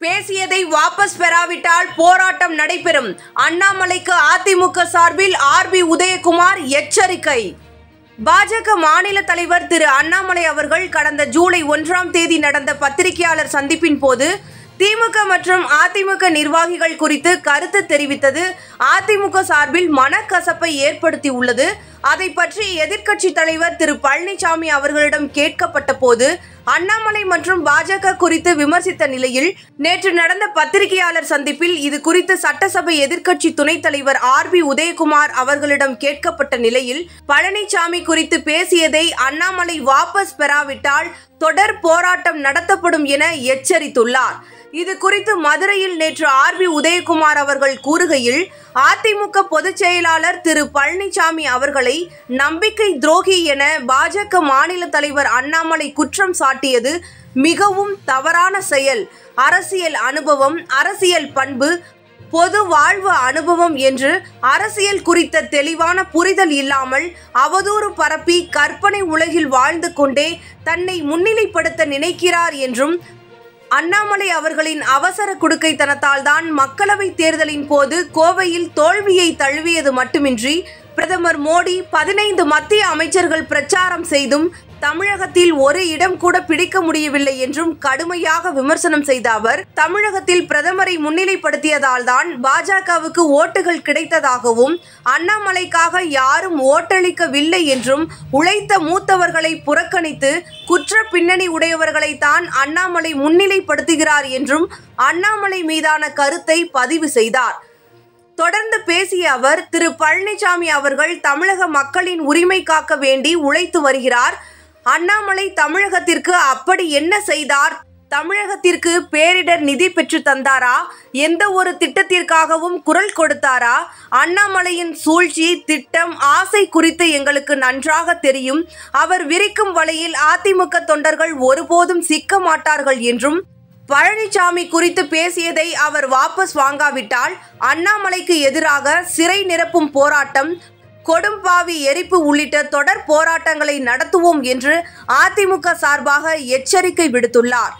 பேசியதை வாபஸ் பெறாவிட்டால் போராட்டம் நடைபெறும். அண்ணாமலைக்கு அதிமுக சார்பில் ஆர்பி உதயகுமார் எச்சரிக்கை. பாஜக மாநில தலைவர் திரு அண்ணாமலை அவர்கள் கடந்த ஜூலை 1ஆம் தேதி நடந்த பத்திரிகையாளர் சந்திப்பின் போது திமுக மற்றும் அதிமுக நிர்வாகிகள் குறித்து கருத்து தெரிவித்தது அதிமுக சார்பில் மனக்கசப்பை ஏற்படுத்தியுள்ளது. அதை பற்றி எதிர்க்கட்சி தலைவர் திரு பழனிசாமி அவர்களிடம் கேட்கப்பட்ட போது அண்ணாமலை மற்றும் பாஜக குறித்து விமர்சித்த நிலையில் நேற்று நடந்த பத்திரிகையாளர் சந்திப்பில் இது குறித்து சட்டசபை எதிர்க்கட்சி துணைத் தலைவர் ஆர்பி உதயகுமார் அவர்களிடம் கேட்கப்பட்ட நிலையில் பழனிசாமி குறித்து பேசியதை அண்ணாமலை வாபஸ் பெறாவிட்டால் தொடர் போராட்டம் நடத்தப்படும் என எச்சரித்துள்ளார். இது குறித்து மதுரையில் நேற்று ஆர்பி உதயகுமார் அவர்கள் கூறுகையில், அதிமுக பொதுச் செயலாளர் திரு பழனிசாமி அவர்களை நம்பிக்கை துரோகி என பாஜக மாநில தலைவர் அண்ணாமலை குற்றம் சாட்டியது மிகவும் தவறான செயல். அரசியல் அனுபவம், அரசியல் பண்பு, பொது வாழ்வு அனுபவம் என்று அரசியல் குறித்த தெளிவான புரிதல் இல்லாமல் அவதூறு பரப்பி கற்பனை உலகில் வாழ்ந்து கொண்டே தன்னை முன்னிலைப்படுத்த நினைக்கிறார் என்றும், அண்ணாமலை அவர்களின் அவசர குடுக்கைத்தனத்தால் தான் மக்களவை தேர்தலின் போது கோவையில் தோல்வியை தழுவியது மட்டுமின்றி பிரதமர் மோடி 15 மத்திய அமைச்சர்கள் பிரச்சாரம் செய்தும் தமிழகத்தில் ஒரு இடம் கூட பிடிக்க முடியவில்லை என்றும் கடுமையாக விமர்சனம் செய்த அவர், தமிழகத்தில் பிரதமரை முன்னிலைப்படுத்தியதால் தான் பாஜகவுக்கு ஓட்டுகள் கிடைத்ததாகவும், அண்ணாமலைக்காக யாரும் ஓட்டளிக்கவில்லை என்றும், உழைத்த மூத்தவர்களை புறக்கணித்து குற்ற பின்னணி உடையவர்களை தான் அண்ணாமலை முன்னிலைப்படுத்துகிறார் என்றும் அண்ணாமலை மீதான கருத்தை பதிவு செய்தார். தொடர்ந்து பேசிய அவர், திரு பழனிசாமி அவர்கள் தமிழக மக்களின் உரிமை காக்க வேண்டி உழைத்து வருகிறார். அண்ணாமலை தமிழகத்திற்கு அப்படி என்ன செய்தார்? தமிழகத்திற்கு பேரிடர் நிதி பெற்று தந்தாரா? எந்த ஒரு திட்டத்திற்காகவும் குரல் கொடுத்தாரா? அண்ணாமலையின் சூழ்ச்சி, திட்டம், ஆசை குறித்து எங்களுக்கு நன்றாக தெரியும். அவர் விரிக்கும் வலையில் அதிமுக தொண்டர்கள் ஒருபோதும் சிக்க மாட்டார்கள் என்றும், பழனிசாமி குறித்து பேசியதை அவர் வாபஸ் வாங்காவிட்டால் அண்ணாமலைக்கு எதிராக சிறை நிரப்பும் போராட்டம், கொடும்பாவி எரிப்பு உள்ளிட்ட தொடர் போராட்டங்களை நடத்துவோம் என்று அதிமுக சார்பாக எச்சரிக்கை விடுத்துள்ளார்.